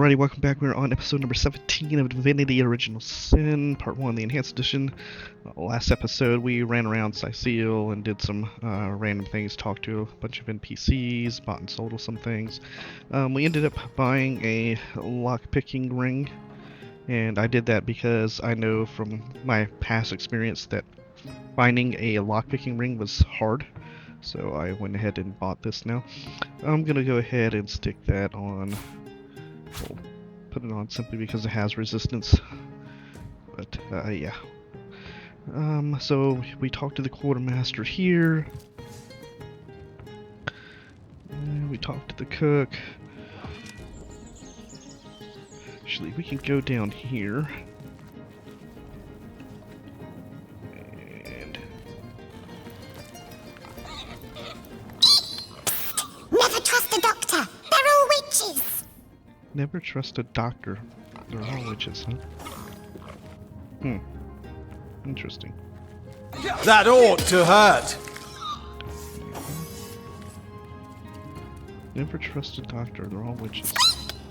Alrighty, welcome back. We're on episode number 17 of Divinity Original Sin, Part 1, the Enhanced Edition. Last episode, we ran around Sicile and did some random things, talked to a bunch of NPCs, bought and sold some things. We ended up buying a lock-picking ring, and I did that because I know from my past experience that finding a lock-picking ring was hard. So I went ahead and bought this now. I'm going to go ahead and stick that on. We'll put it on simply because it has resistance. But, yeah. So we talked to the quartermaster here. And we talked to the cook. Actually, we can go down here. And never trust a doctor. They're all witches. Never trust a doctor. They're all witches, huh? Interesting. That ought to hurt. Never trust a doctor. They're all witches.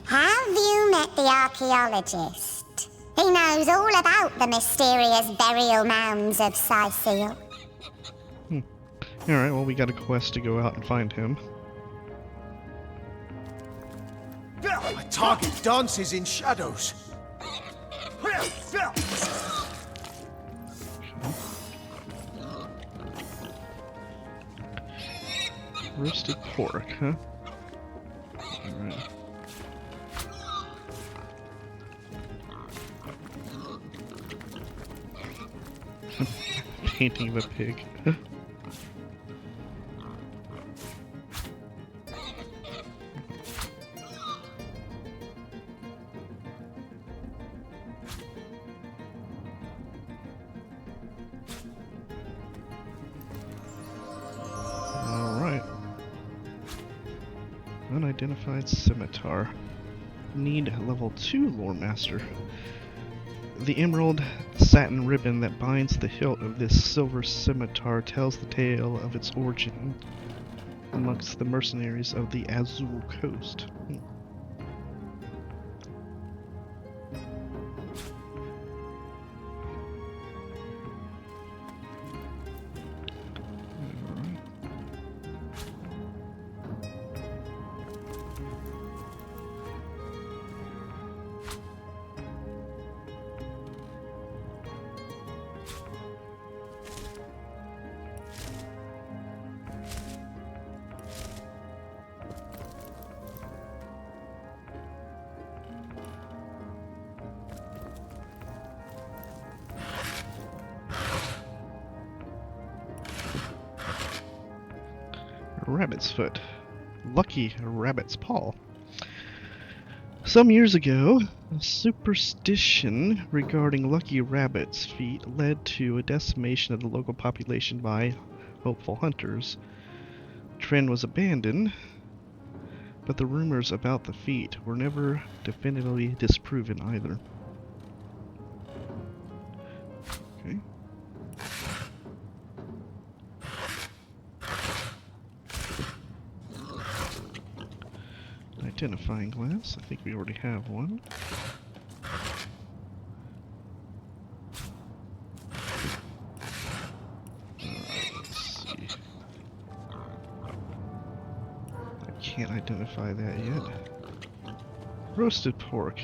Have you met the archaeologist? He knows all about the mysterious burial mounds of Sicile. Alright, well, we got a quest to go out and find him. My target dances in shadows. Roasted pork, huh? Alright. Painting of a pig. Alright. Unidentified scimitar. Need level 2 lore master. The emerald satin ribbon that binds the hilt of this silver scimitar tells the tale of its origin amongst the mercenaries of the Azul coast. Rabbit's foot. Lucky rabbit's paw. Some years ago, a superstition regarding lucky rabbit's feet led to a decimation of the local population by hopeful hunters. The trend was abandoned, but the rumors about the feet were never definitively disproven either. Okay. Identifying glass. I think we already have one. Let's see. I can't identify that yet. Roasted pork.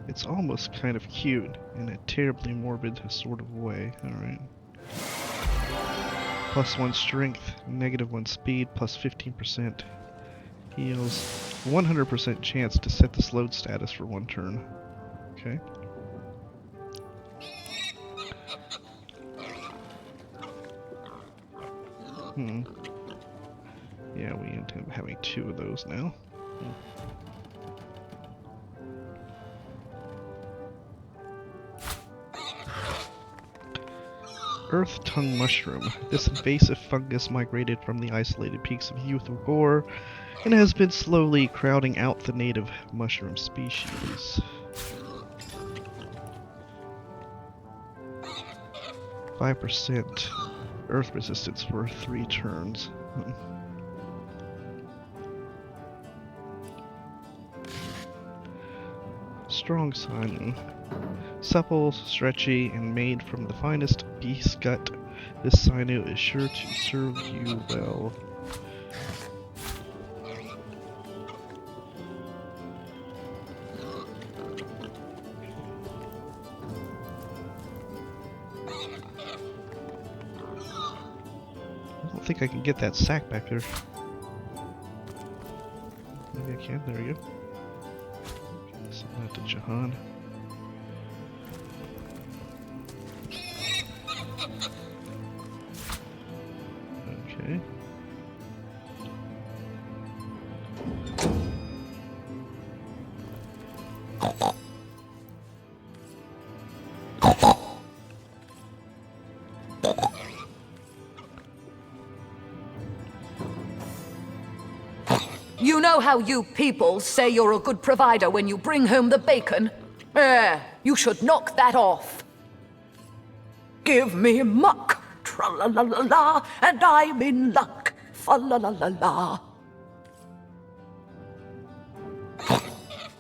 It's almost kind of cute in a terribly morbid sort of way. Alright. +1 strength, -1 speed, +15%. Heals 100% chance to set the slowed status for 1 turn. Okay. Yeah, we end up having 2 of those now. Earth tongue mushroom. This invasive fungus migrated from the isolated peaks of Youthful Gore and has been slowly crowding out the native mushroom species. 5% earth resistance for 3 turns. Strong sinew. Supple, stretchy, and made from the finest beast gut, this sinew is sure to serve you well. I don't think I can get that sack back there. Maybe I can. There we go. Send that to Jahan. Okay. You know how you people say you're a good provider when you bring home the bacon? You should knock that off. Give me muck, tra-la-la-la-la, and I'm in luck, fa-la-la-la-la.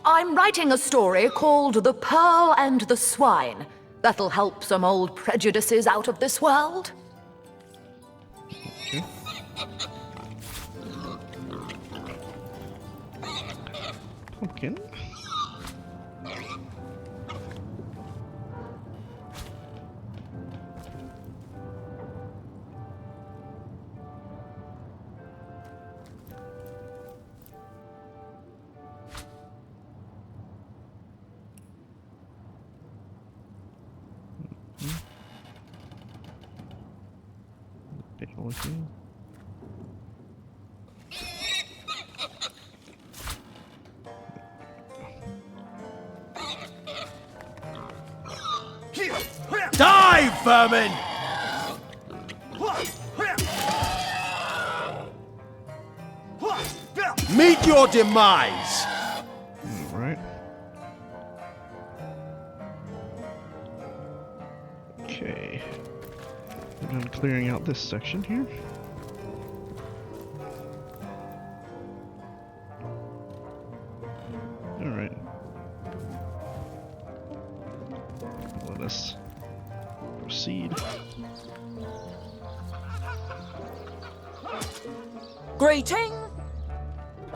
I'm writing a story called The Pearl and the Swine. That'll help some old prejudices out of this world. Okay. Pumpkin. Pickle again. Die, vermin! Meet your demise! Alright. Okay. And I'm clearing out this section here. Alright. Let us proceed. Greeting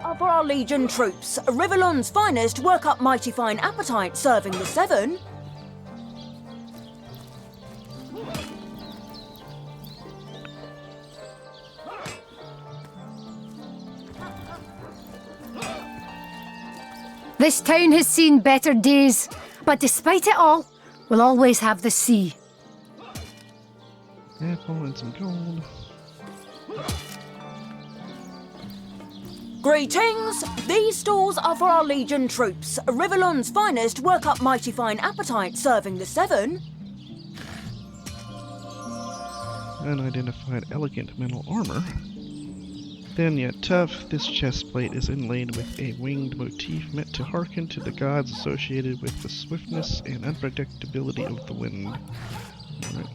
of our Legion troops. Rivellon's finest work up mighty fine appetite serving the seven. This town has seen better days, but despite it all, we'll always have the sea. Apple and some gold. Greetings! These stores are for our Legion troops. Rivellon's finest work up mighty fine appetite serving the seven. Unidentified elegant metal armor. Thin yet tough, this chestplate is inlaid with a winged motif meant to hearken to the gods associated with the swiftness and unpredictability of the wind. Alright.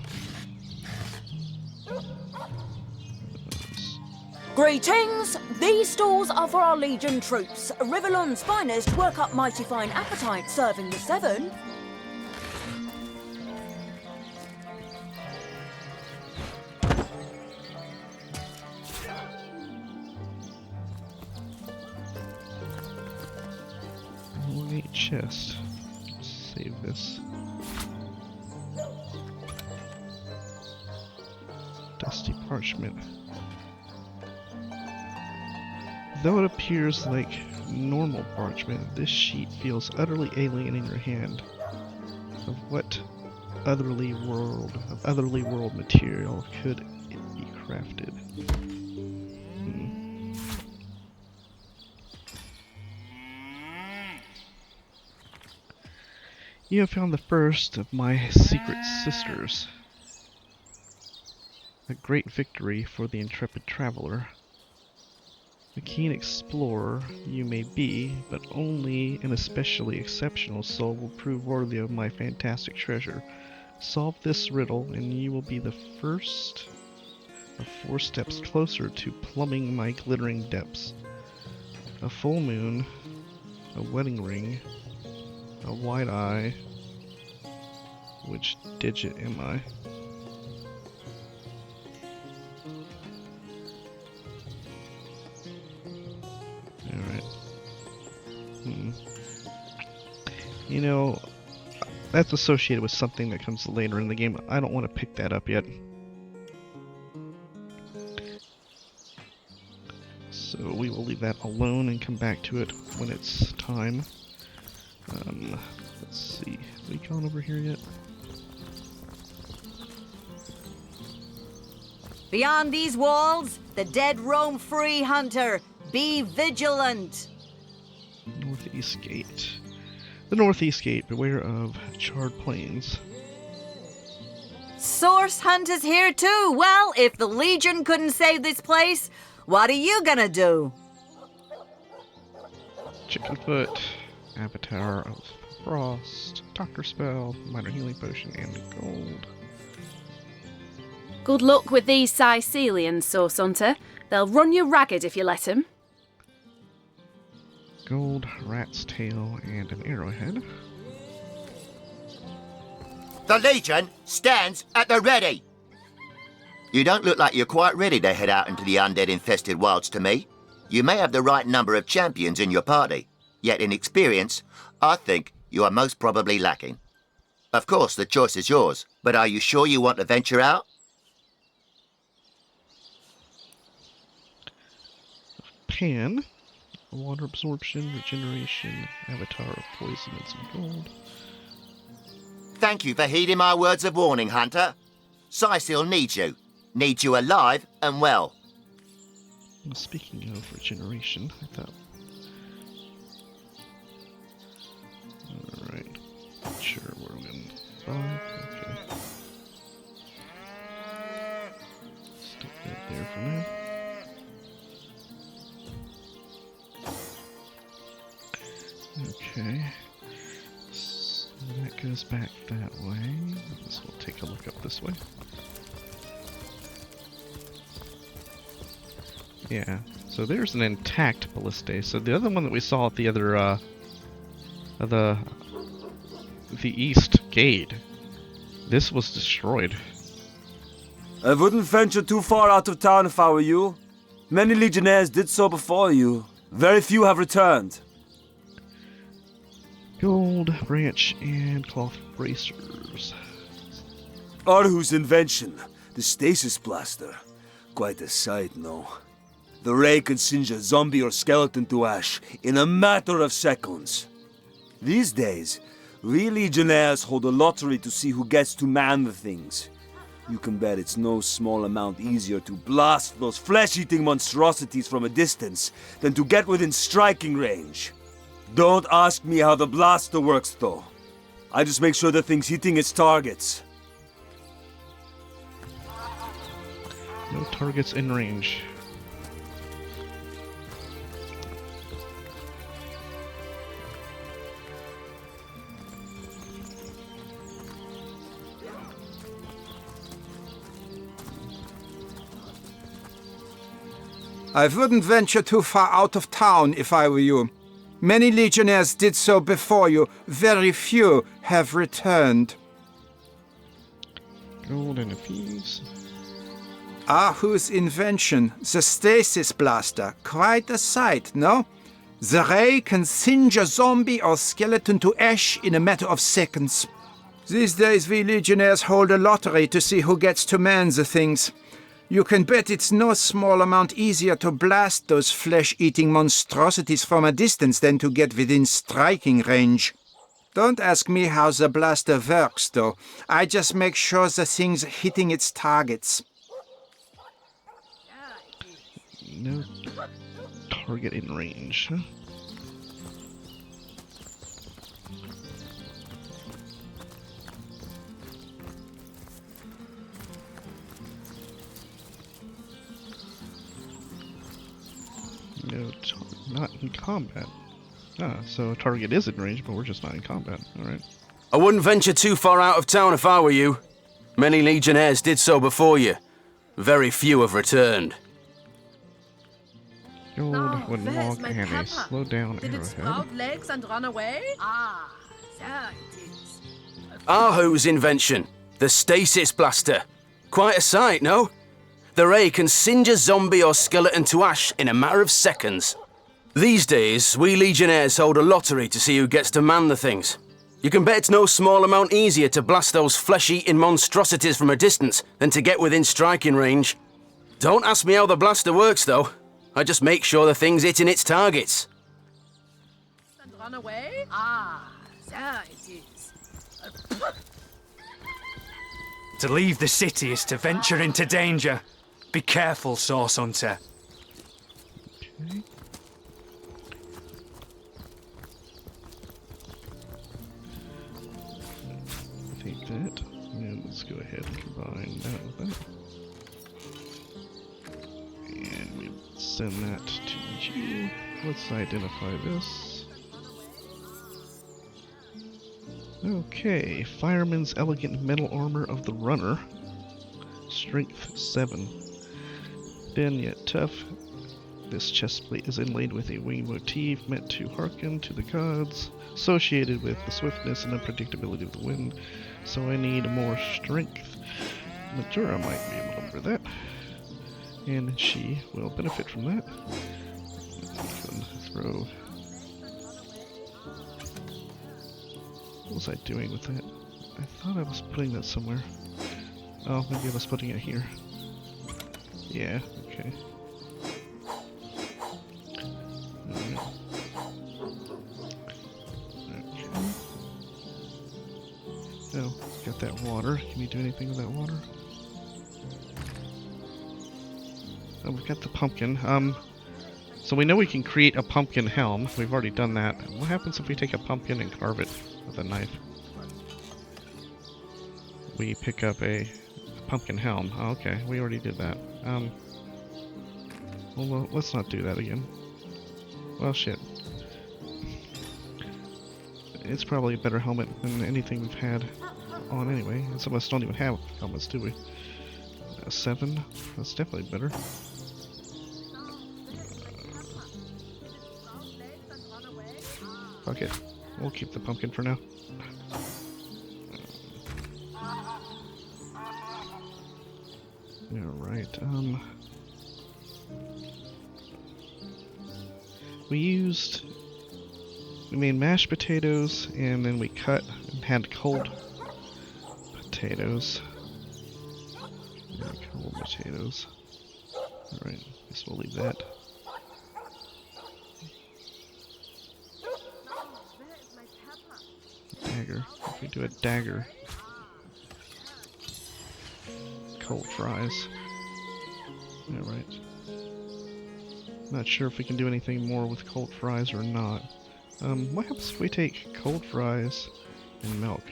Greetings! These stores are for our Legion troops. Rivellon's finest work up mighty fine appetite serving the seven. Ornate chest. Save this. Dusty parchment. Though it appears like normal parchment, this sheet feels utterly alien in your hand. Of what otherly world material could it be crafted? You have found the first of my secret sisters. A great victory for the intrepid traveler. A keen explorer you may be, but only an especially exceptional soul will prove worthy of my fantastic treasure. Solve this riddle, and you will be the first of 4 steps closer to plumbing my glittering depths. A full moon, a wedding ring, A wide eye. Which digit am I? Alright. You know, that's associated with something that comes later in the game. I don't want to pick that up yet. So we will leave that alone and come back to it when it's time. Let's see. Have we gone over here yet? Beyond these walls, the dead roam free, Hunter. Be vigilant. Northeast Gate. The Northeast Gate. Beware of charred plains. Source Hunter's here too. Well, if the Legion couldn't save this place, what are you gonna do? Chickenfoot. Avatar of Frost. Doctor Spell. Minor Healing Potion. And gold. Good luck with these Sicilians, Source Hunter. They'll run you ragged if you let them. Gold, rat's tail, and an arrowhead. The Legion stands at the ready. You don't look like you're quite ready to head out into the undead-infested wilds to me. You may have the right number of champions in your party, yet in experience, I think you are most probably lacking. Of course, the choice is yours, but are you sure you want to venture out? Pan. Water absorption, regeneration, avatar of poison, and some gold. Thank you for heeding my words of warning, Hunter. Sicil needs you. Needs you alive and well. Well, speaking of regeneration, I thought... Alright. Sure, we're in 5. Okay. Stick that there for now. Okay, so that goes back that way. I guess we'll take a look up this way. Yeah, so there's an intact ballista. So the other one that we saw at the other, the east gate, this was destroyed. I wouldn't venture too far out of town if I were you. Many legionnaires did so before you. Very few have returned. Gold, branch, and cloth bracers. Arhu's invention, the stasis blaster. Quite a sight, no? The ray can singe a zombie or skeleton to ash in a matter of seconds. These days, we legionnaires hold a lottery to see who gets to man the things. You can bet it's no small amount easier to blast those flesh-eating monstrosities from a distance than to get within striking range. Don't ask me how the blaster works, though. I just make sure the thing's hitting its targets. No targets in range. I wouldn't venture too far out of town if I were you. Many legionnaires did so before you. Very few have returned. Gold and a piece. Arhu's invention, the stasis blaster. Quite a sight, no? The ray can singe a zombie or skeleton to ash in a matter of seconds. These days we legionnaires hold a lottery to see who gets to man the things. You can bet it's no small amount easier to blast those flesh-eating monstrosities from a distance than to get within striking range. Don't ask me how the blaster works, though. I just make sure the thing's hitting its targets. No target in range, huh? No, not in combat. Ah, so a target is in range, but we're just not in combat. Alright. I wouldn't venture too far out of town if I were you. Many legionnaires did so before you. Very few have returned. Gold, wooden log, and a slow down Did it arrowhead. sprout legs and run away? Ah, Ahu's invention, the stasis blaster. Quite a sight, no? The ray can singe a zombie or skeleton to ash in a matter of seconds. These days, we Legionnaires hold a lottery to see who gets to man the things. You can bet it's no small amount easier to blast those flesh-eating monstrosities from a distance than to get within striking range. Don't ask me how the blaster works, though. I just make sure the thing's hitting its targets. And run away? Ah, there it is. To leave the city is to venture into danger. Be careful, Source Hunter. Okay. Take that, and let's go ahead and combine that with that. And we send that to you. Let's identify this. Okay, Fireman's Elegant Metal Armor of the Runner. Strength 7. Thin yet tough. This chestplate is inlaid with a wing motif meant to hearken to the gods, associated with the swiftness and unpredictability of the wind. So I need more strength. Matura might be able to offer that. And she will benefit from that. Throw. What was I doing with that? I thought I was putting that somewhere. Oh, maybe I was putting it here. Yeah, okay. Alright. Okay. Oh, got that water. Can we do anything with that water? Oh, we've got the pumpkin. So we know we can create a pumpkin helm. We've already done that. What happens if we take a pumpkin and carve it with a knife? We pick up a pumpkin helm. Oh, okay, we already did that. Well, let's not do that again. Well, shit. It's probably a better helmet than anything we've had on anyway. And some of us don't even have helmets, do we? 7? That's definitely better. Fuck it. We'll keep the pumpkin for now. Alright, we made mashed potatoes, and then we cut and had cold potatoes. Yeah, cold potatoes. Alright, guess we'll leave that. Dagger. If we do a dagger. Cold fries. Alright. Not sure if we can do anything more with cold fries or not. What happens if we take cold fries and milk?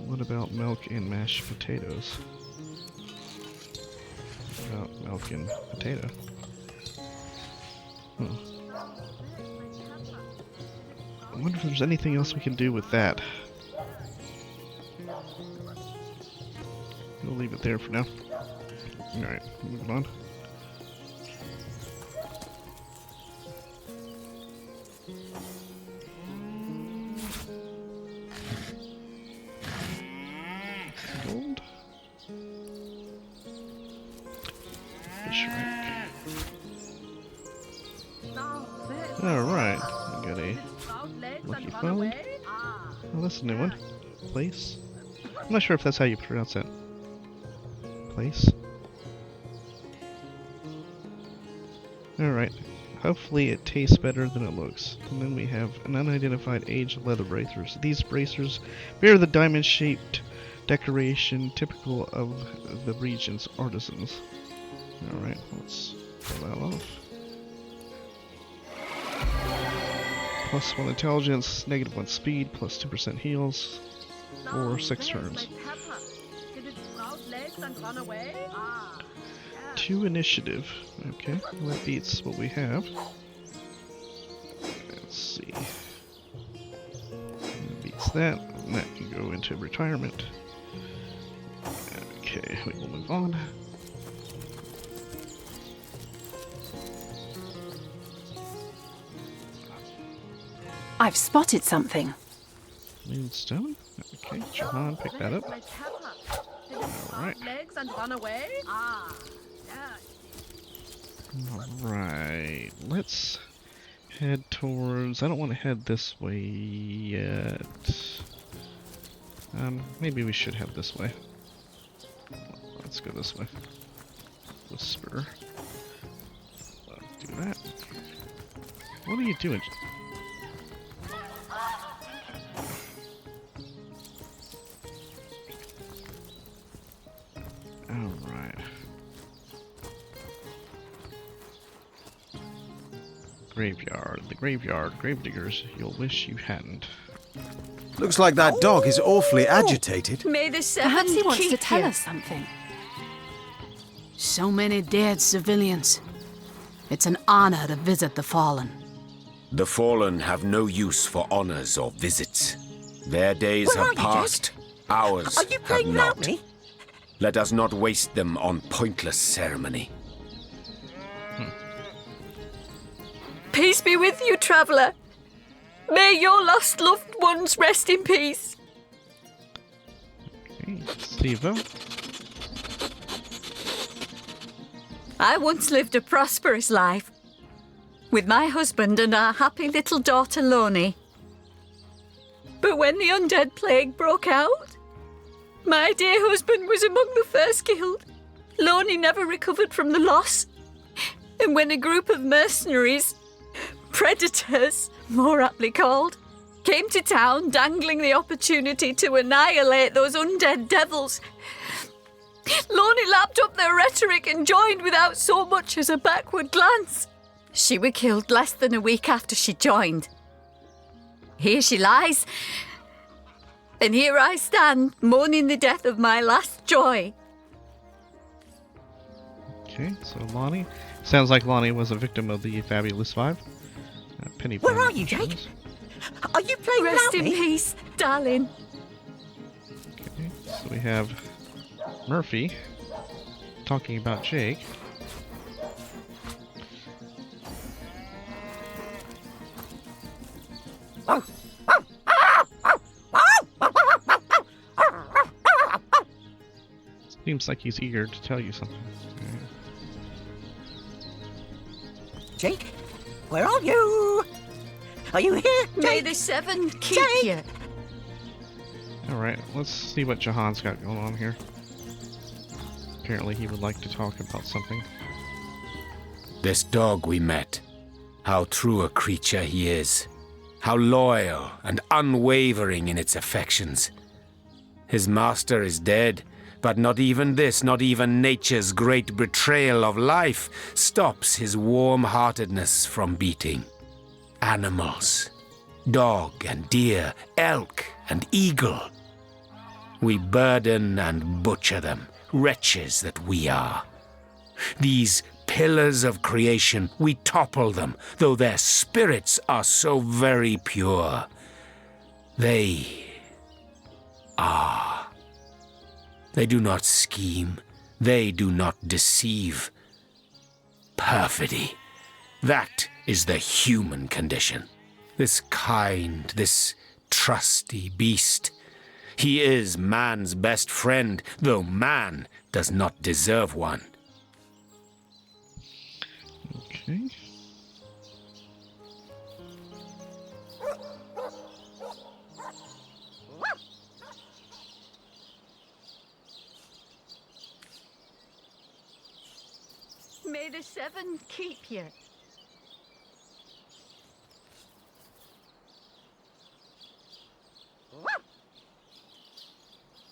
What about milk and mashed potatoes? What about milk and potato? Huh. I wonder if there's anything else we can do with that. We'll leave it there for now. Alright, moving on. Gold. Fish rack. Alright, I got a lucky phone. Oh, that's a new one. Place. I'm not sure if that's how you pronounce it. Place. Alright. Hopefully it tastes better than it looks. And then we have an unidentified aged leather bracers. These bracers bear the diamond-shaped decoration typical of the region's artisans. Alright, let's pull that off. +1 intelligence, -1 speed, +2% heals for 6 turns. 2 initiative. Okay, well, that beats what we have. Let's see. That beats that, and that can go into retirement. Okay, we will move on. I've spotted something. Moonstone. Okay, Jahan, pick that up. Alright. Legs and run away? Ah, Alright, let's head towards... I don't want to head this way yet. Maybe we should head this way. Let's go this way. Whisper. Let's do that. What are you doing? Alright. Graveyard. The graveyard. Gravediggers you'll wish you hadn't. Looks like that dog is awfully agitated. May the seven Perhaps he wants to keep tell you. us something. So many dead civilians. It's an honor to visit the fallen. The fallen have no use for honors or visits. Their days Where are have you, passed. Ours Are you have playing not. loudly? Let us not waste them on pointless ceremony. Peace be with you, traveller. May your lost loved ones rest in peace. Okay, Steve-O. I once lived a prosperous life with my husband and our happy little daughter Loni. But when the undead plague broke out, my dear husband was among the first killed. Loni never recovered from the loss. And when a group of mercenaries, predators, more aptly called, came to town dangling the opportunity to annihilate those undead devils, Loni lapped up their rhetoric and joined without so much as a backward glance. She was killed less than a week after she joined. Here she lies, and here I stand, mourning the death of my last joy. Okay, so Lonnie. Sounds like Lonnie was a victim of the Fabulous Five. Penny. Where are you, Jake? Are you playing Rest in loudly? peace, darling. Okay, so we have Murphy talking about Jake. Seems like he's eager to tell you something. Jake, where are you? Are you here, Jake? May the seven keep Jake! you. Alright, let's see what Jahan's got going on here. Apparently he would like to talk about something. This dog we met, how true a creature he is. How loyal and unwavering in its affections. His master is dead, but not even this, not even nature's great betrayal of life, stops his warm-heartedness from beating. Animals, dog and deer, elk and eagle. We burden and butcher them, wretches that we are. These pillars of creation, we topple them, though their spirits are so very pure. They are. They do not scheme. They do not deceive. Perfidy. That is the human condition. This kind, this trusty beast. He is man's best friend, though man does not deserve one. Okay. May the seven keep you.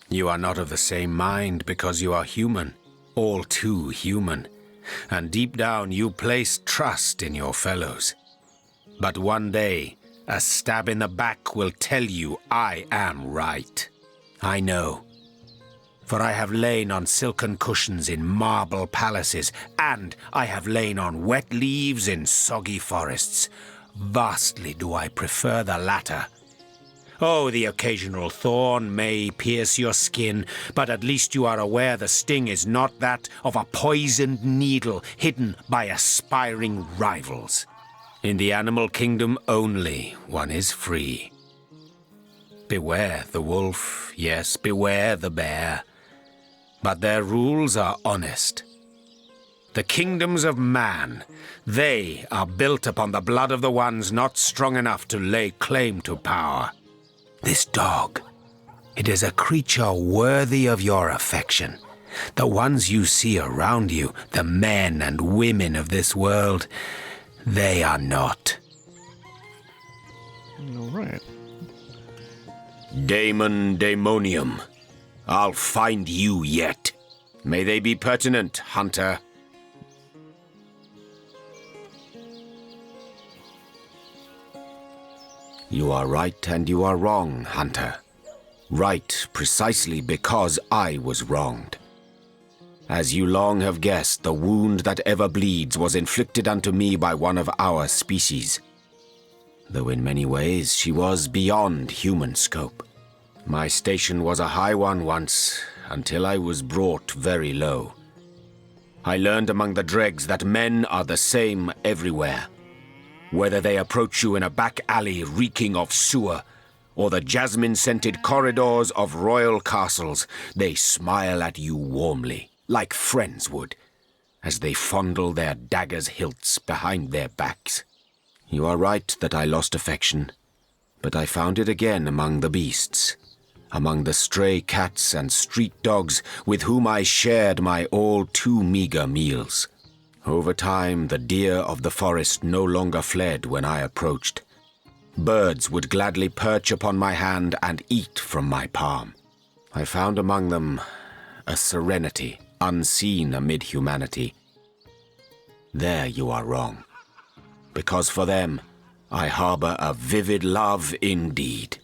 You are not of the same mind because you are human, all too human, and deep down you place trust in your fellows. But one day, a stab in the back will tell you I am right. I know. For I have lain on silken cushions in marble palaces, and I have lain on wet leaves in soggy forests. Vastly do I prefer the latter. Oh, the occasional thorn may pierce your skin, but at least you are aware the sting is not that of a poisoned needle hidden by aspiring rivals. In the animal kingdom only, one is free. Beware the wolf, yes, beware the bear. But their rules are honest. The kingdoms of man, they are built upon the blood of the ones not strong enough to lay claim to power. This dog, it is a creature worthy of your affection. The ones you see around you, the men and women of this world, they are not. All right. Daemon Daemonium, I'll find you yet. May they be pertinent, hunter. You are right and you are wrong, hunter. Right precisely because I was wronged. As you long have guessed, the wound that ever bleeds was inflicted unto me by one of our species. Though in many ways she was beyond human scope. My station was a high one once, until I was brought very low. I learned among the dregs that men are the same everywhere. Whether they approach you in a back alley reeking of sewer, or the jasmine-scented corridors of royal castles, they smile at you warmly, like friends would, as they fondle their daggers' hilts behind their backs. You are right that I lost affection, but I found it again among the beasts, among the stray cats and street dogs with whom I shared my all too meager meals. Over time, the deer of the forest no longer fled when I approached. Birds would gladly perch upon my hand and eat from my palm. I found among them a serenity unseen amid humanity. There you are wrong, because for them I harbor a vivid love indeed.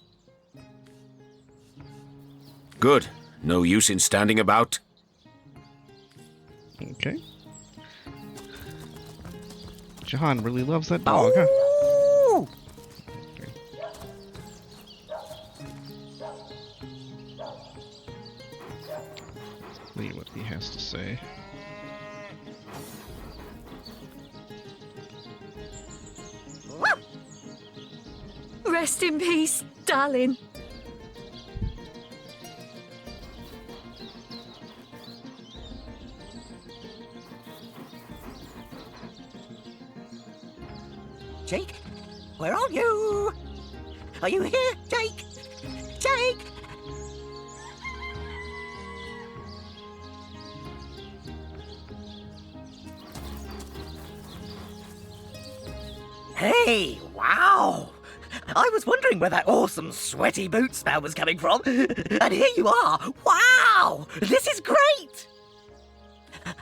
Good. No use in standing about. Okay. Jahan really loves that dog, huh? Okay. See what he has to say. Rest in peace, darling. Jake? Where are you? Are you here, Jake? Jake? Hey, wow! I was wondering where that awesome sweaty boot smell was coming from, and here you are! Wow! This is great!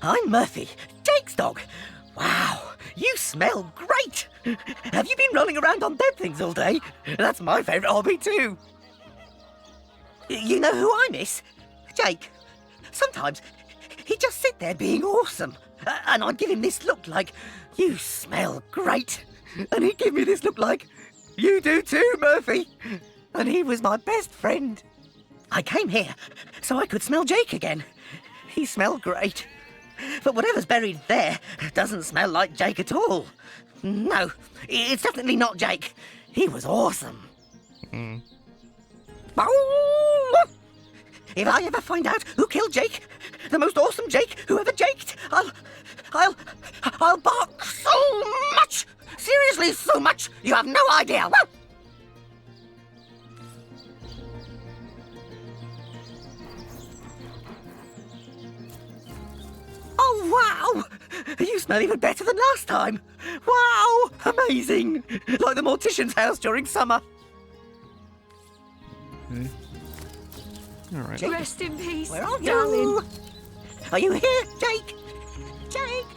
I'm Murphy, Jake's dog. Wow, you smell great! Have you been rolling around on dead things all day? That's my favourite hobby too. You know who I miss? Jake. Sometimes he'd just sit there being awesome, and I'd give him this look like, you smell great. And he'd give me this look like, you do too, Murphy. And he was my best friend. I came here so I could smell Jake again. He smelled great. But whatever's buried there doesn't smell like Jake at all. No, it's definitely not Jake. He was awesome. If I ever find out who killed Jake, the most awesome Jake who ever jaked, I'll bark so much! Seriously, so much! You have no idea! Oh, wow! You smell even better than last time! Wow! Amazing! Like the mortician's house during summer. Okay. Alright. Jake, rest in peace, where are darling. you? Are you here, Jake? Jake?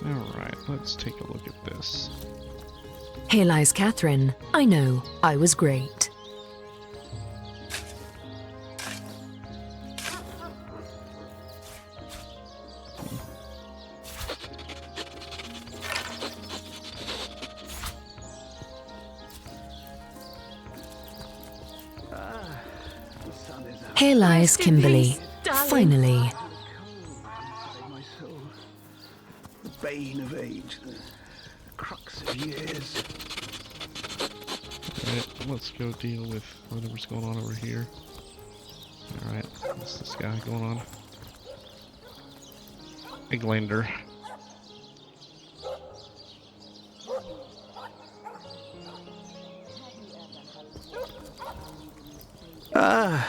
Alright, let's take a look at this. Here lies Catherine. I know, I was great. Here lies Kimberly. Finally. The bane of age, the crux of of years. Alright, let's go deal with whatever's going on over here. Alright, what's this guy going on? Eglander. Ah,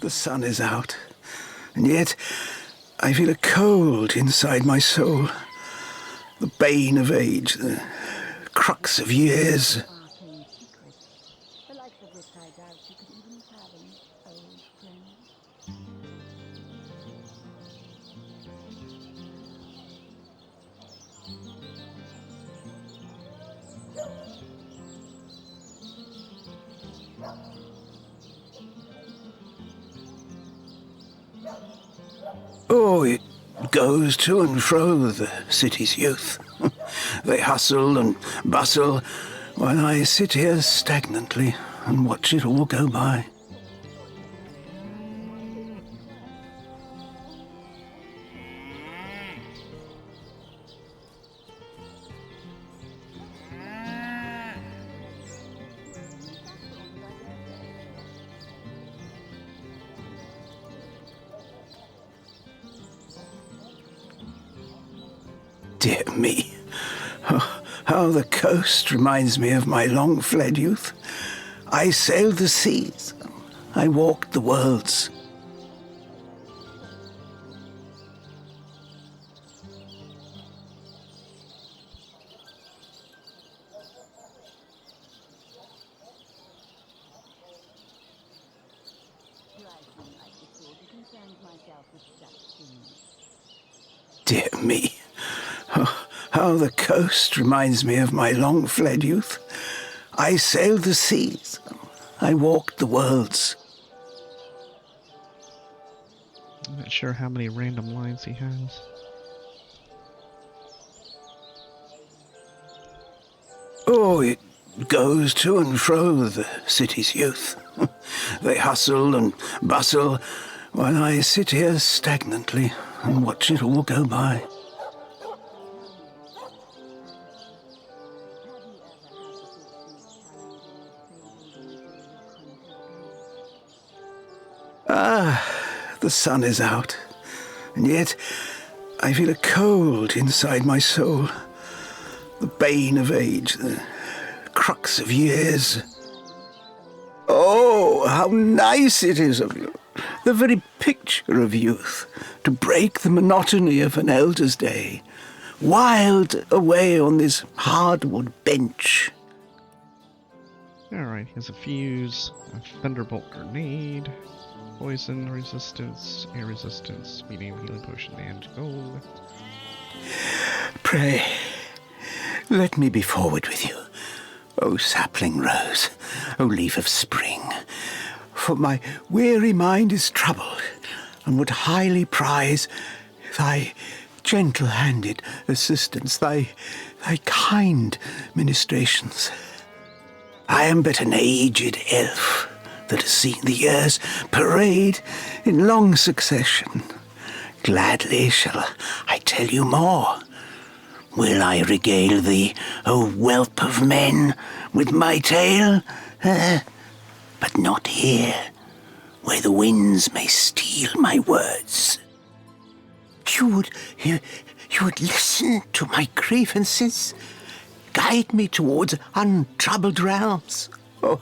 the sun is out, and yet I feel a cold inside my soul. The bane of age, the crux of years. Oh, it goes to and fro, the city's youth. They hustle and bustle, while I sit here stagnantly and watch it all go by. Dear me, oh, how the coast reminds me of my long-fled youth. I sailed the seas, I walked the worlds. Dear me, oh, how the coast reminds me of my long-fled youth. I sailed the seas, I walked the worlds. I'm not sure how many random lines he has. Oh, it goes to and fro, the city's youth. They hustle and bustle, while I sit here stagnantly and watch it all go by. Ah, the sun is out, and yet I feel a cold inside my soul. The bane of age, the crux of years. Oh, how nice it is of you, the very picture of youth, to break the monotony of an elder's day, wild away on this hardwood bench. Alright, he has a fuse, a thunderbolt grenade, poison resistance, air resistance, medium healing potion, and gold. Pray, let me be forward with you, O sapling rose, O leaf of spring, for my weary mind is troubled, and would highly prize thy gentle-handed assistance, thy kind ministrations. I am but an aged elf that has seen the years parade in long succession. Gladly shall I tell you more. Will I regale thee, O whelp of men, with my tale? But not here, where the winds may steal my words. You would listen to my grievances, guide me towards untroubled realms. Oh,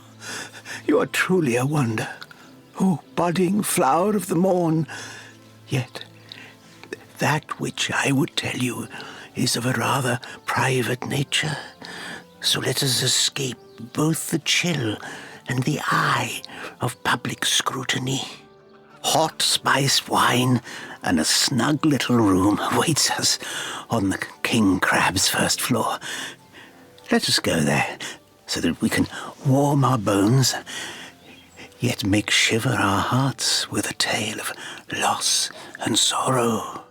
you are truly a wonder, O budding flower of the morn. Yet that which I would tell you is of a rather private nature, so let us escape both the chill and the eye of public scrutiny. Hot spiced wine and a snug little room awaits us on the King Crab's first floor. Let us go there, so that we can warm our bones, yet make shiver our hearts with a tale of loss and sorrow.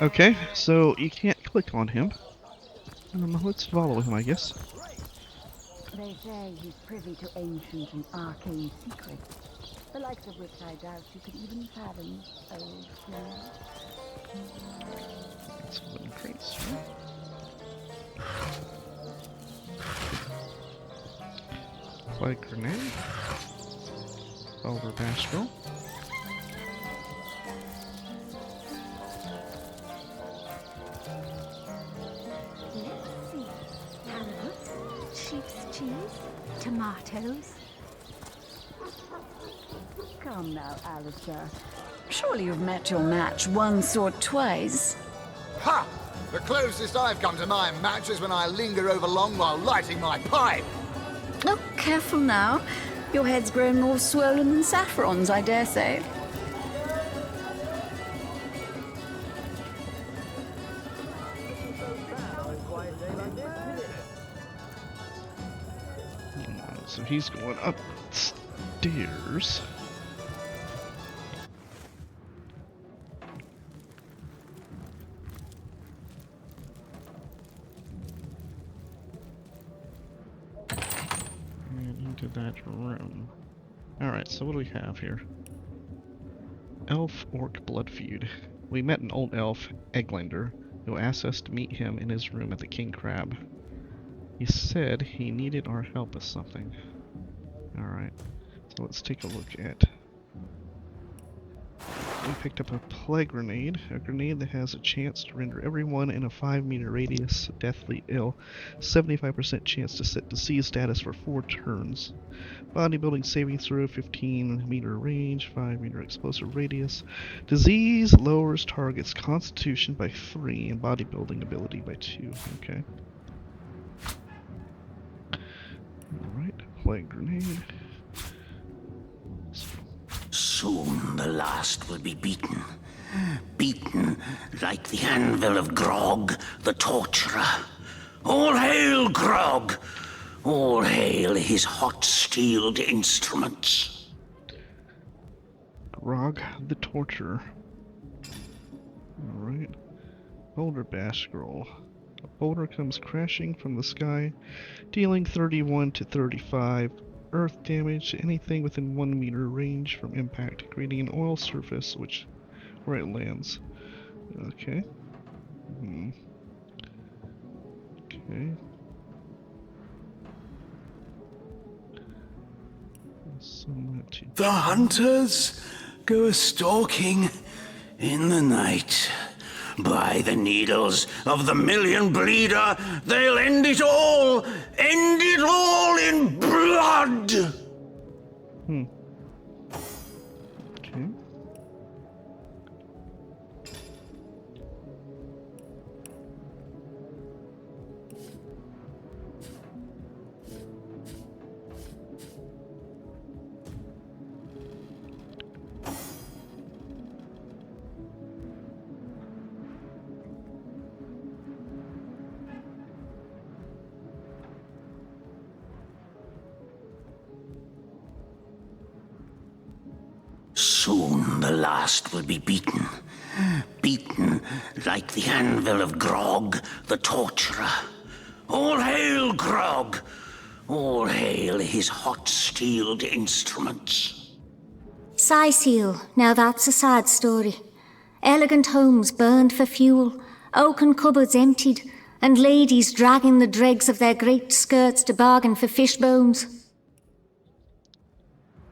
Okay, so you can't click on him. Let's follow him, I guess. They say he's privy to ancient and arcane secrets. The likes of which I doubt you could even fathom, old friend. Some wooden crates. Flag grenade. Over Bashville. Let's see. Carrot, sheep's cheese, tomatoes. Come now, Alistair. Surely you've met your match once or twice. Ha! The closest I've come to my match is when I linger over long while lighting my pipe. Oh, careful now. Your head's grown more swollen than Saffron's, I dare say. So he's going upstairs. And into that room. Alright, so what do we have here? Elf-orc blood feud. We met an old elf, Eglander, who asked us to meet him in his room at the King Crab. He said he needed our help with something. Alright, so let's take a look at... We picked up a plague grenade, a grenade that has a chance to render everyone in a 5-meter radius deathly ill, 75% chance to set disease status for 4 turns. Bodybuilding saving throw, 15-meter range, 5-meter explosive radius. Disease lowers target's constitution by 3 and bodybuilding ability by 2. Okay. Alright, plague grenade. Soon the last will be beaten. Beaten like the anvil of Grog, the torturer. All hail Grog! All hail his hot-steeled instruments. Grog the torturer. Alright. Boulder bash scroll. A boulder comes crashing from the sky, dealing 31 to 35 earth damage to anything within 1 meter range from impact, creating an oil surface where it lands. Okay. Okay. The hunters go a-stalking in the night. By the needles of the million bleeder, they'll end it all in blood! Okay. Soon the last will be beaten. Beaten like the anvil of Grog, the torturer. All hail Grog! All hail his hot-steeled instruments. Scythiel, now that's a sad story. Elegant homes burned for fuel, oaken cupboards emptied, and ladies dragging the dregs of their great skirts to bargain for fish bones.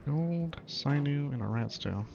Gold, sinew, and a rat's tail.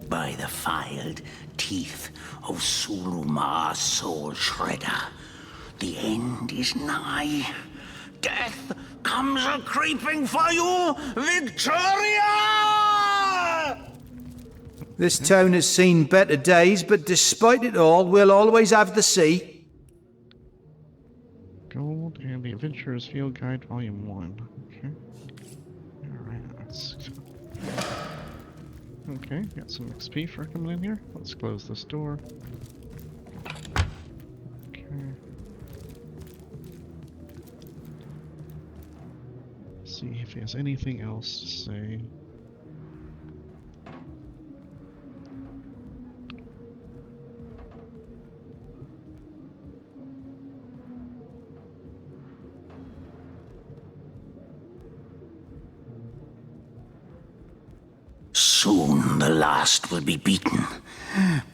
By the filed teeth of Sulumar Soul Shredder, the end is nigh. Death comes a-creeping for you, Victoria! This town has seen better days, but despite it all, we'll always have the sea. Gold and the Adventurer's Field Guide, Volume 1. Okay. Alright, let's... Okay, got some XP for coming in here. Let's close this door. Okay. See if he has anything else to say. Soon the last will be beaten.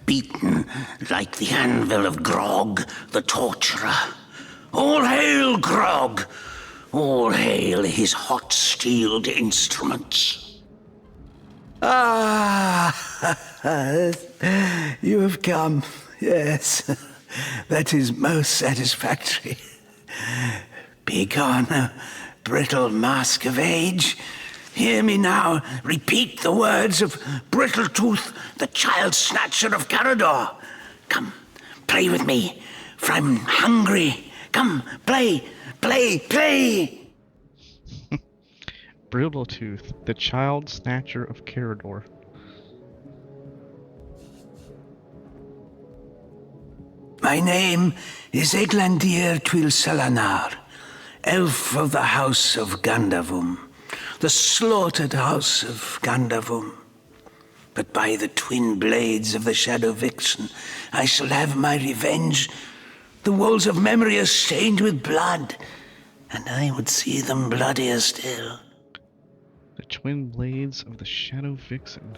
Beaten like the anvil of Grog, the torturer. All hail, Grog! All hail his hot-steeled instruments. Ah, you have come. Yes, that is most satisfactory. Begone, brittle mask of age. Hear me now repeat the words of Brittletooth, the child snatcher of Carador. Come, play with me, for I'm hungry. Come, play, play, play! Brittletooth, the child snatcher of Carador. My name is Eglandir Twil Selanar, elf of the House of Gandavum, the slaughtered house of Gandavum. But by the twin blades of the Shadow Vixen, I shall have my revenge. The walls of memory are stained with blood, and I would see them bloodier still. The twin blades of the Shadow Vixen.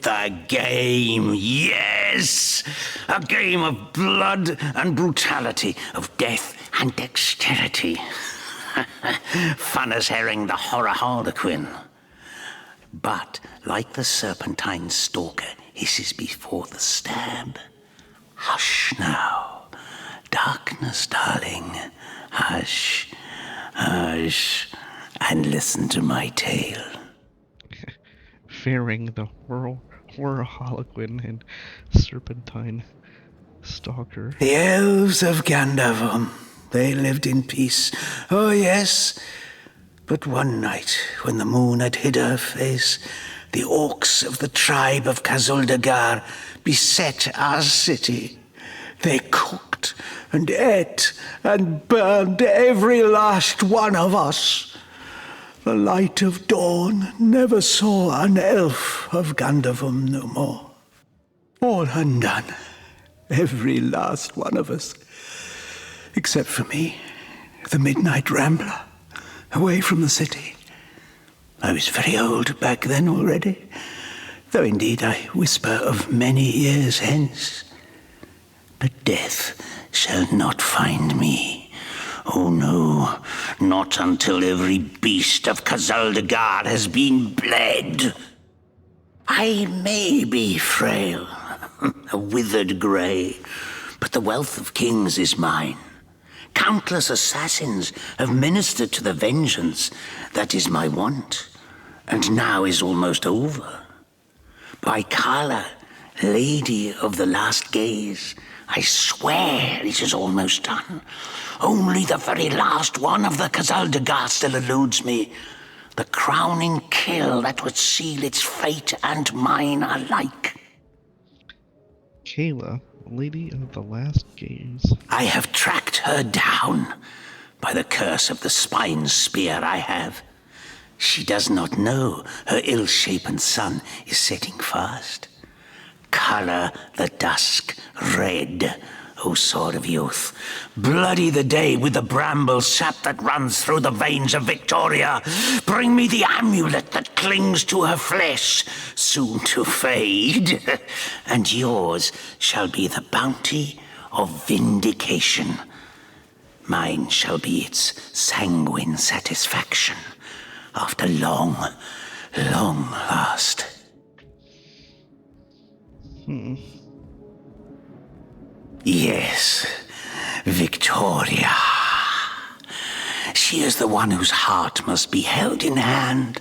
The game, yes! A game of blood and brutality, of death and dexterity. Fun as herring the horror harlequin. But, like the serpentine stalker hisses before the stab, hush now, darkness, darling, hush, hush, and listen to my tale. Fearing the horror harlequin and serpentine stalker. The elves of Gandavum, they lived in peace. Oh yes, but one night, when the moon had hid her face, the orcs of the tribe of Kazuldagar beset our city. They cooked and ate and burned every last one of us. The light of dawn never saw an elf of Gandavum no more. All undone, every last one of us. Except for me, the midnight rambler, away from the city. I was very old back then already, though indeed I whisper of many years hence. But death shall not find me. Oh no, not until every beast of Kazuldagar has been bled. I may be frail, a withered grey, but the wealth of kings is mine. Countless assassins have ministered to the vengeance that is my want, and now is almost over. By Kala, Lady of the Last Gaze, I swear it is almost done. Only the very last one of the Kazuldagar still eludes me. The crowning kill that would seal its fate and mine alike. Kayla, Lady of the Last Gaze. I have tracked her down. By the curse of the spine spear I have. She does not know her ill-shapen sun is setting fast. Color the dusk red, O sword of youth. Bloody the day with the bramble sap that runs through the veins of Victoria. Bring me the amulet that clings to her flesh, soon to fade. And yours shall be the bounty of vindication. Mine shall be its sanguine satisfaction after long, long last. Yes, Victoria. She is the one whose heart must be held in hand.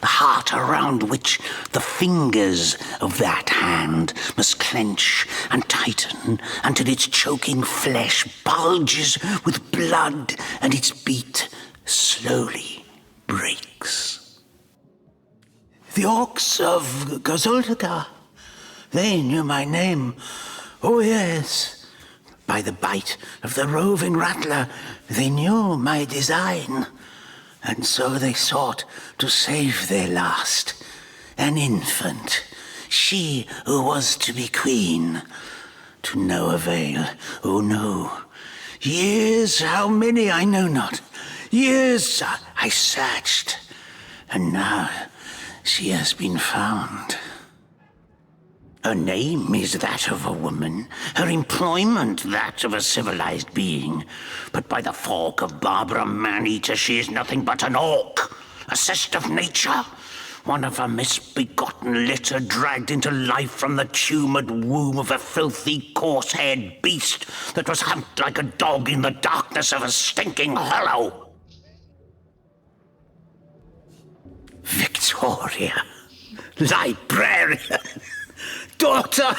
the heart around which the fingers of that hand must clench and tighten until its choking flesh bulges with blood and its beat slowly breaks. The orcs of Gazuldagar, they knew my name. Oh yes, by the bite of the roving rattler, they knew my design. And so they sought to save their last, an infant, she who was to be queen. To no avail, oh no. Years, how many I know not. Years I searched, and now she has been found. Her name is that of a woman, her employment that of a civilized being. But by the fork of Barbara Man-Eater, she is nothing but an orc, a cyst of nature, one of a misbegotten litter dragged into life from the tumoured womb of a filthy, coarse-haired beast that was humped like a dog in the darkness of a stinking hollow. Victoria, librarian, daughter,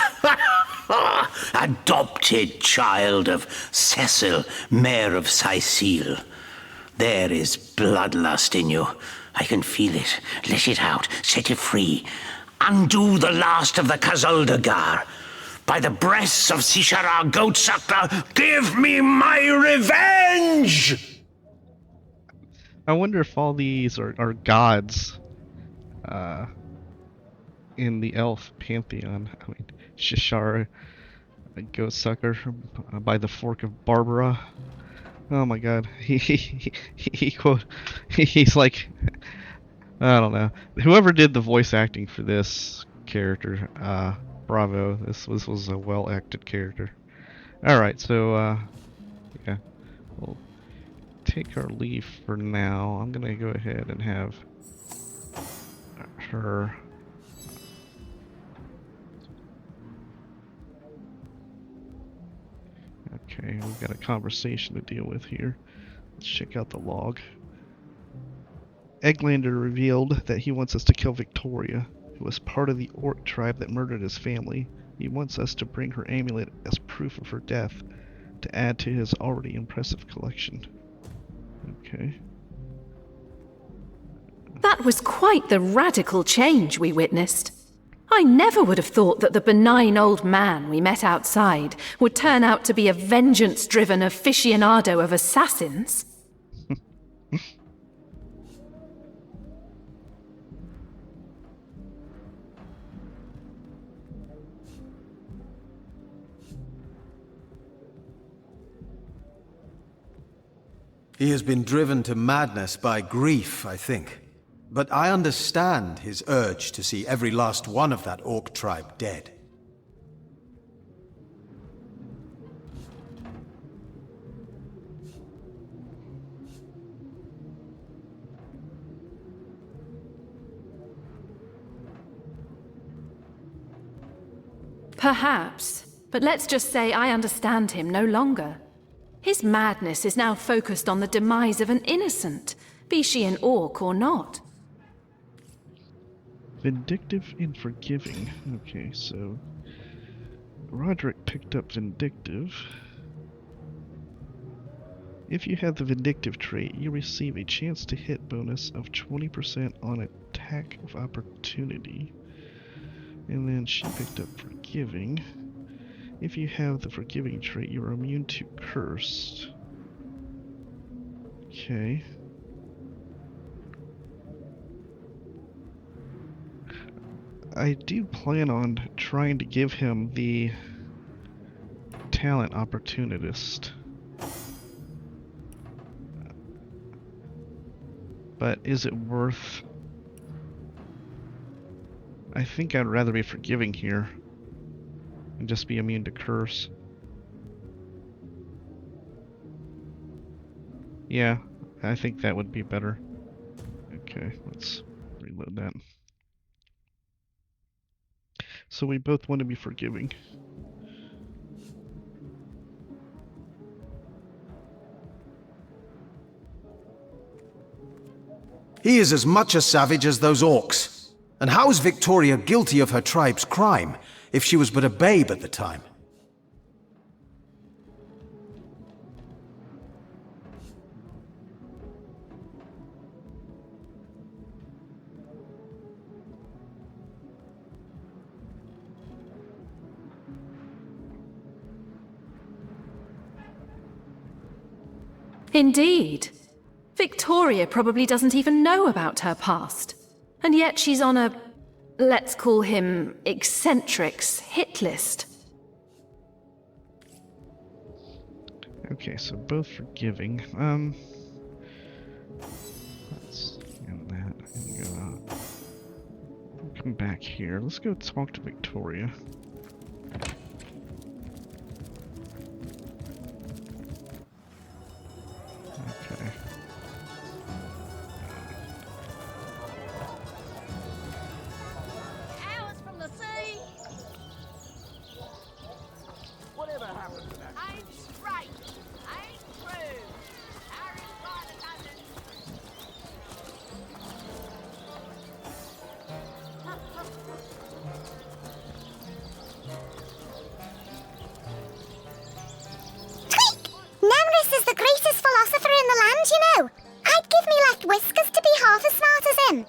adopted child of Cecil, Mayor of Sicile. There is bloodlust in you. I can feel it. Let it out. Set it free. Undo the last of the Kazuldagar. By the breasts of Sishara Goatsucker, give me my revenge! I wonder if all these are gods in the elf pantheon. I mean, Shishara, Goatsucker, by the fork of Barbara. Oh my god. He's like, I don't know. Whoever did the voice acting for this character, bravo. This was a well acted character. Alright, so yeah. We'll take our leave for now. I'm gonna go ahead and have her okay, we've got a conversation to deal with here. Let's check out the log. Eglander revealed that he wants us to kill Victoria, who was part of the orc tribe that murdered his family. He wants us to bring her amulet as proof of her death, to add to his already impressive collection. Okay. That was quite the radical change we witnessed. I never would have thought that the benign old man we met outside would turn out to be a vengeance-driven aficionado of assassins. He has been driven to madness by grief, I think. But I understand his urge to see every last one of that orc tribe dead. Perhaps, but let's just say I understand him no longer. His madness is now focused on the demise of an innocent, be she an orc or not. Vindictive and forgiving. Okay, so Roderick picked up vindictive. If you have the vindictive trait, you receive a chance to hit bonus of 20% on attack of opportunity. And then she picked up forgiving. If you have the forgiving trait, you are immune to cursed. Okay. I do plan on trying to give him the talent opportunist. But is it worth... I think I'd rather be forgiving here and just be immune to curse. Yeah, I think that would be better. Okay, let's reload that. So we both want to be forgiving. He is as much a savage as those orcs. And how is Victoria guilty of her tribe's crime, if she was but a babe at the time? Indeed. Victoria probably doesn't even know about her past. And yet she's on a, let's call him, eccentrics hit list. Okay, so both forgiving. Let's end that and go. We'll come back here. Let's go talk to Victoria. Okay. Hours from the sea. Whatever happened to that? Ain't straight. Ain't true. Harry's by the dozen. Nemrys is the greatest philosopher in the land, you know. I'd give me left whiskers to be half as smart as him.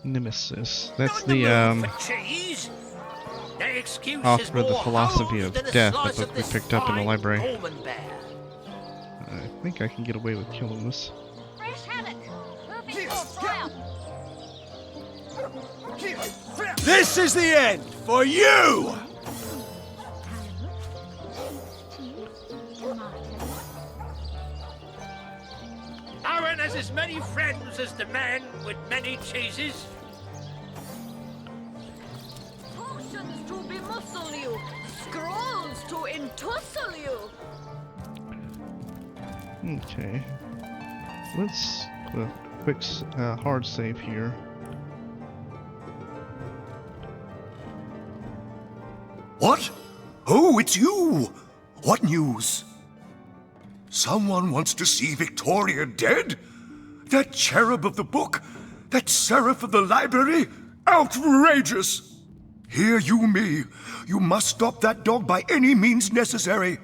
Nemesis. That's the Cheese? Their excuse is author of the more Philosophy holes of than a Death, slice that of book we this picked up in the fine library. almond bear. I think I can get away with killing this. Fresh haddock. Perfect for fry. This is the end for you! Aaron has as many friends as the man with many cheeses. Potions to bemuscle you, scrolls to entussle you. Okay. Let's quick hard save here. What? Oh, it's you! What news? Someone wants to see Victoria dead? That cherub of the book? That seraph of the library? Outrageous! Hear you me. You must stop that dog by any means necessary.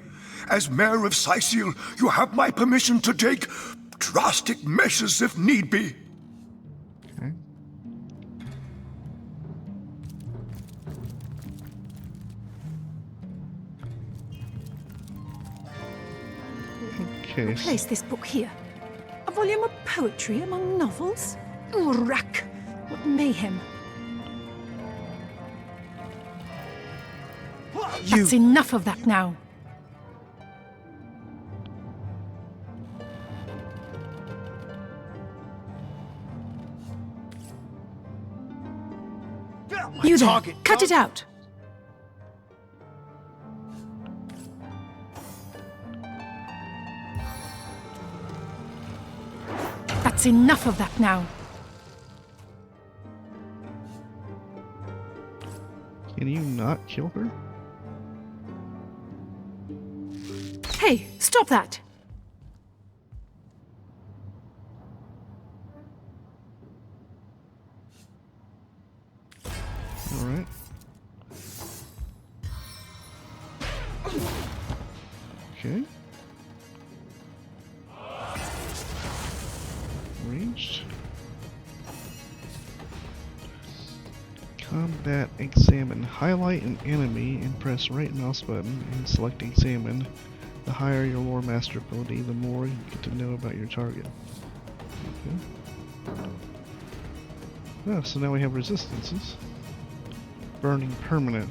As mayor of Sicil, you have my permission to take drastic measures if need be. Okay. Okay. Place this book here. A volume of poetry among novels? Oh, rack! What mayhem! That's enough of that now. You there, cut it out! That's enough of that now. Can you not kill her? Hey, stop that! Alright. Okay. Ranged. Combat examine. Highlight an enemy and press right mouse button and select examine. The higher your lore master ability, the more you get to know about your target. Okay. Oh, so now we have resistances. Burning permanent.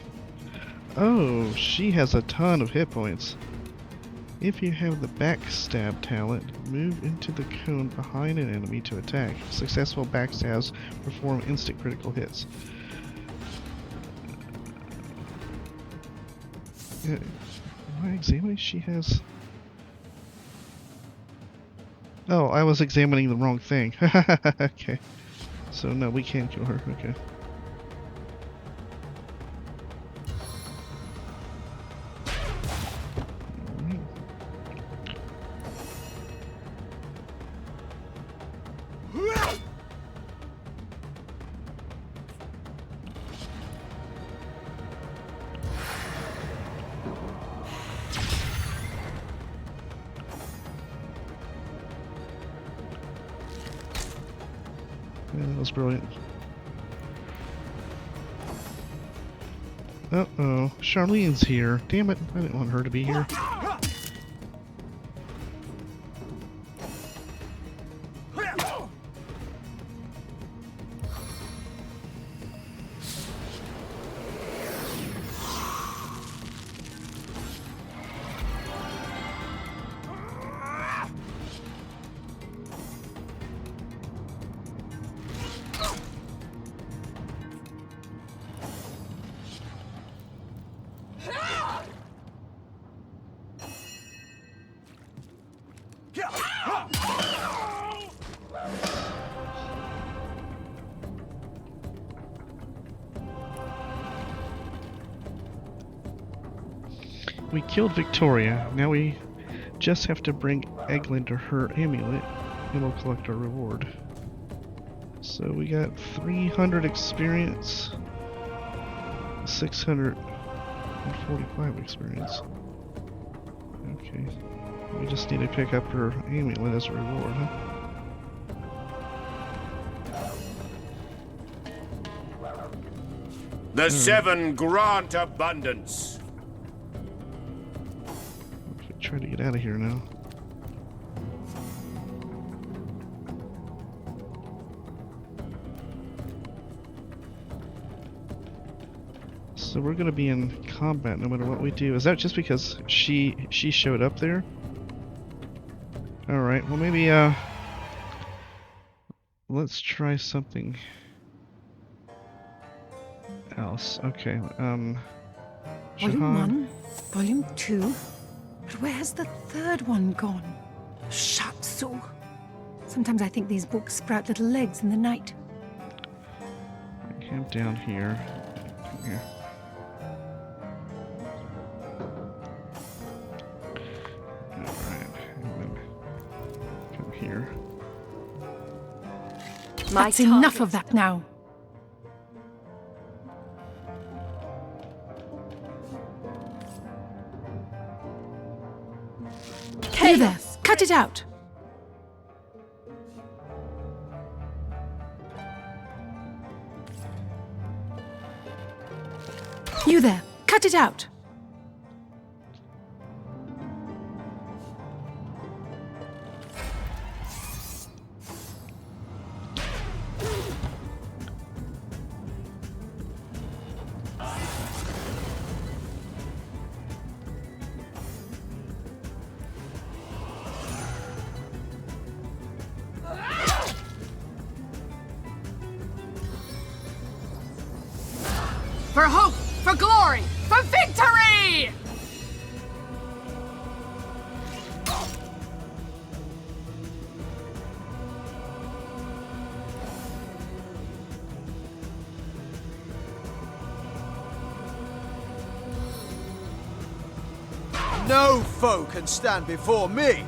Oh, she has a ton of hit points. If you have the backstab talent, move into the cone behind an enemy to attack. Successful backstabs perform instant critical hits. Am I examining? She has... Oh, I was examining the wrong thing. Okay. So no, we can't kill her. Okay. was brilliant. Uh-oh, Charlene's here. Damn it, I didn't want her to be here. We killed Victoria. Now we just have to bring Eglin to her amulet, and we'll collect our reward. So we got 300 experience, 645 experience. Okay, we just need to pick up her amulet as a reward, huh? The seven grant abundance. Try to get out of here now. So we're gonna be in combat no matter what we do. Is that just because she showed up there? Alright, well maybe let's try something else. Okay, Volume Jahan. 1, Volume 2. But where's the third one gone? Shatsu. Sometimes I think these books sprout little legs in the night. Camp down here. Come here. Alright, and then come here. That's enough of that now. You there, cut it out. You there, cut it out. For hope, for glory, for victory! No foe can stand before me!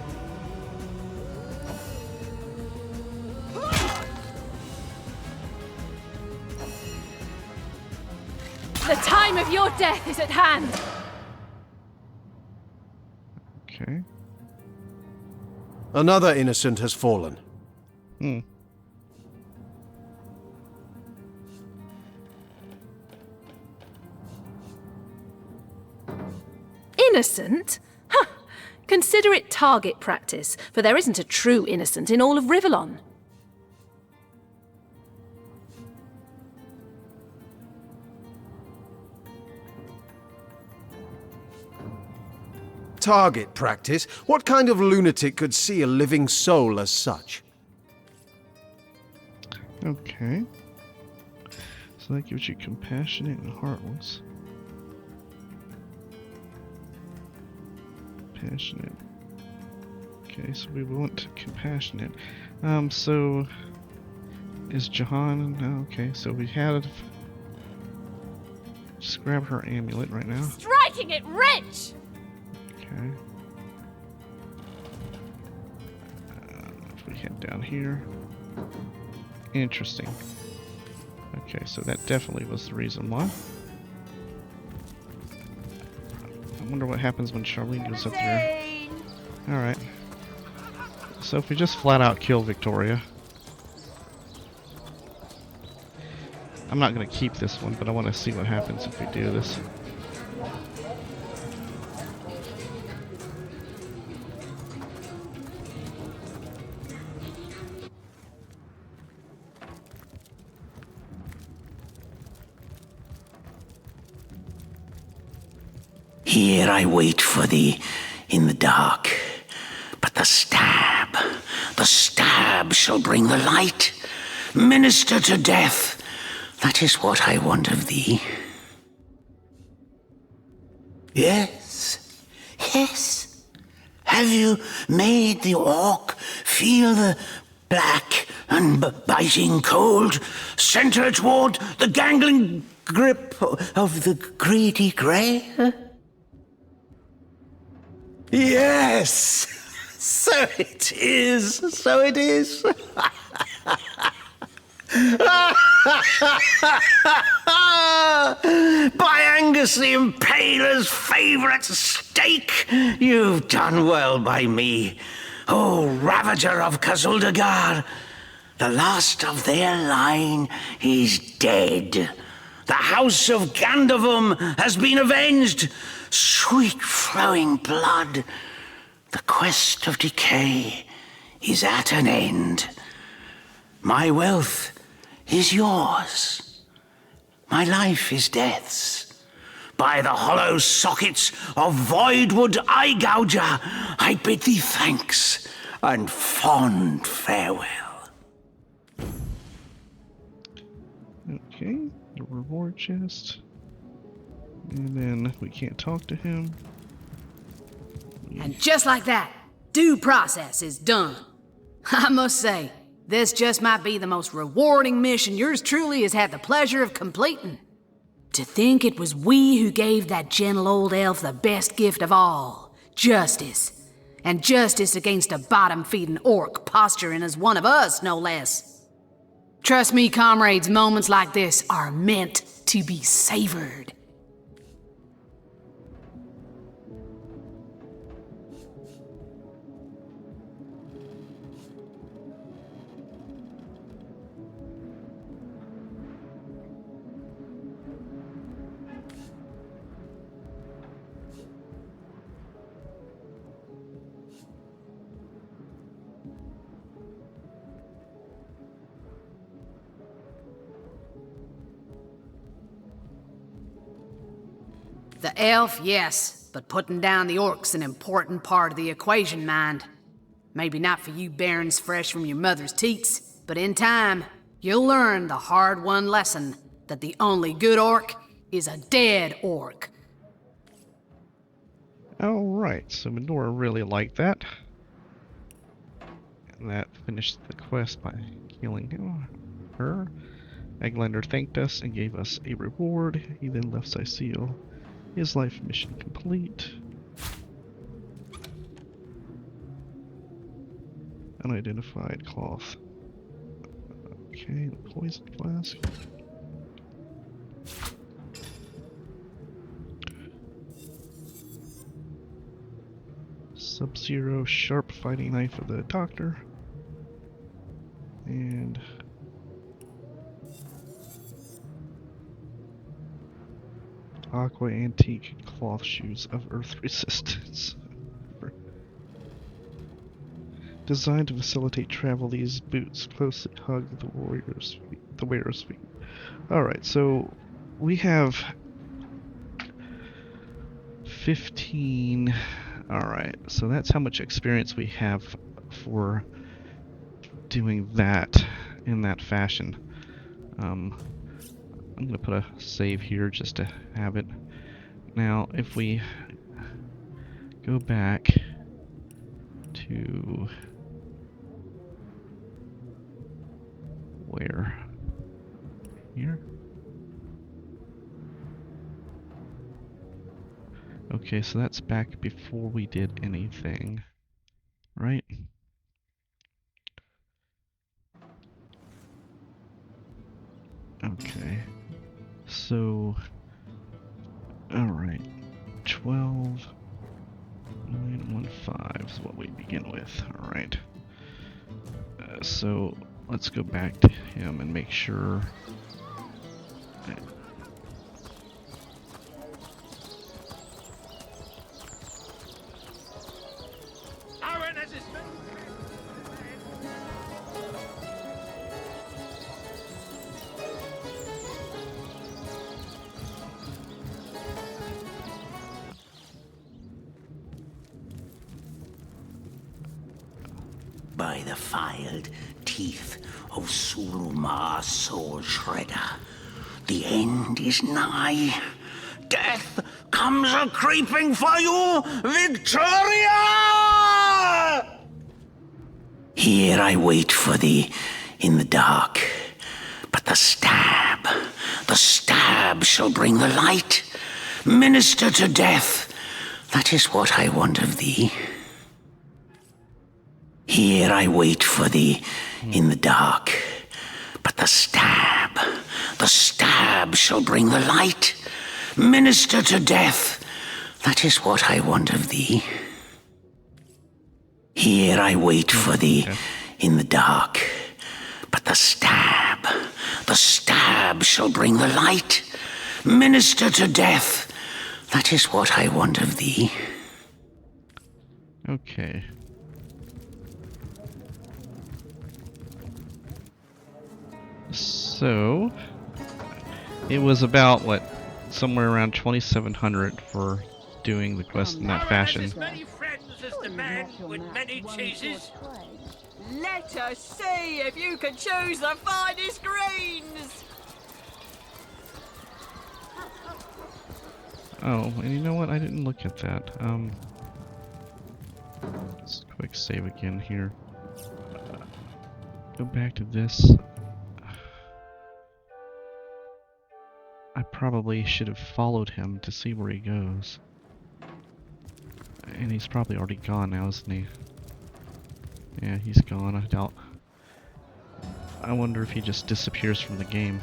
The time of your death is at hand! Okay. Another innocent has fallen. Innocent? Huh. Consider it target practice, for there isn't a true innocent in all of Rivellon. Target practice? What kind of lunatic could see a living soul as such? Okay. So that gives you compassionate and heartless. Passionate. Okay, so we want compassionate. So is Jahan? No, okay, so we had. Just grab her amulet right now. Striking it rich! Okay. If we head down here. Interesting. Okay, so that definitely was the reason why. I wonder what happens when Charlene goes up there. Alright. So if we just flat out kill Victoria. I'm not going to keep this one, but I want to see what happens if we do this. Here I wait for thee in the dark. But the stab shall bring the light. Minister to death. That is what I want of thee. Yes, yes. Have you made the orc feel the black and biting cold center toward the gangling grip of the greedy grey? Yes! So it is! So it is! By Angus the Impaler's favourite steak, you've done well by me. Oh, Ravager of Kazuldagar, the last of their line is dead. The house of Gandavum has been avenged. Sweet flowing blood, the quest of decay is at an end. My wealth is yours. My life is death's. By the hollow sockets of Voidwood Eye Gouger, I bid thee thanks and fond farewell. Okay, the reward chest. And then we can't talk to him. And just like that, due process is done. I must say, this just might be the most rewarding mission yours truly has had the pleasure of completing. To think it was we who gave that gentle old elf the best gift of all, justice. And justice against a bottom-feeding orc posturing as one of us, no less. Trust me, comrades, moments like this are meant to be savored. The elf, yes, but putting down the orc's an important part of the equation, mind. Maybe not for you barons fresh from your mother's teats, but in time, you'll learn the hard-won lesson that the only good orc is a dead orc. Alright, so Medora really liked that. And that finished the quest by killing her. Eglander thanked us and gave us a reward. He then left Cyseal. His life mission complete. Unidentified cloth. Okay, the poison flask. Sub-Zero sharp fighting knife of the doctor. And Aqua antique cloth shoes of earth resistance. Designed to facilitate travel, these boots closely hug the wearer's feet. Alright, so we have 15. Alright, so that's how much experience we have for doing that in that fashion. I'm going to put a save here just to have it. Now, if we go back to where? Here? Okay, so that's back before we did anything, right? Okay. So, alright, 12.915 is what we begin with. Alright. So, let's go back to him and make sure By the filed teeth of Sulumar's soul shredder, the end is nigh. Death comes a-creeping for you, Victoria! Here I wait for thee in the dark, but the stab shall bring the light. Minister to death, that is what I want of thee. Here I wait for thee in the dark, but the stab shall bring the light. Minister to death, that is what I want of thee. Here I wait for thee in the dark, but the stab shall bring the light. Minister to death, that is what I want of thee. Okay. So, it was about, what, somewhere around 2,700 for doing the quest in that fashion. As many friends as the man with many cheeses. Let us see if you can choose the finest greens! Oh, and you know what? I didn't look at that. Let's quick save again here. Go back to this. I probably should have followed him to see where he goes. And he's probably already gone now, isn't he? Yeah, he's gone, I doubt. I wonder if he just disappears from the game.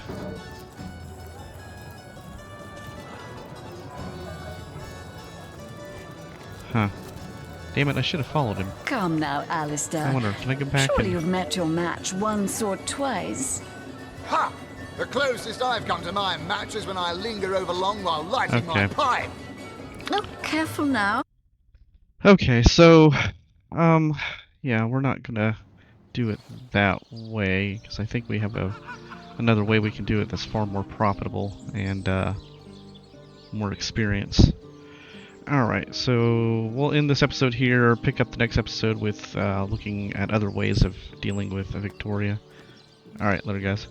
Huh. Damn it, I should have followed him. Come now, Alistair. I wonder, can I go back Surely and... you've met your match once or twice. Ha! The closest I've come to my match is when I linger over long while lighting my pipe. Look careful now. Okay, so, yeah, we're not gonna do it that way, because I think we have another way we can do it that's far more profitable and, more experience. Alright, so we'll end this episode here, pick up the next episode with, looking at other ways of dealing with Victoria. Alright, later guys.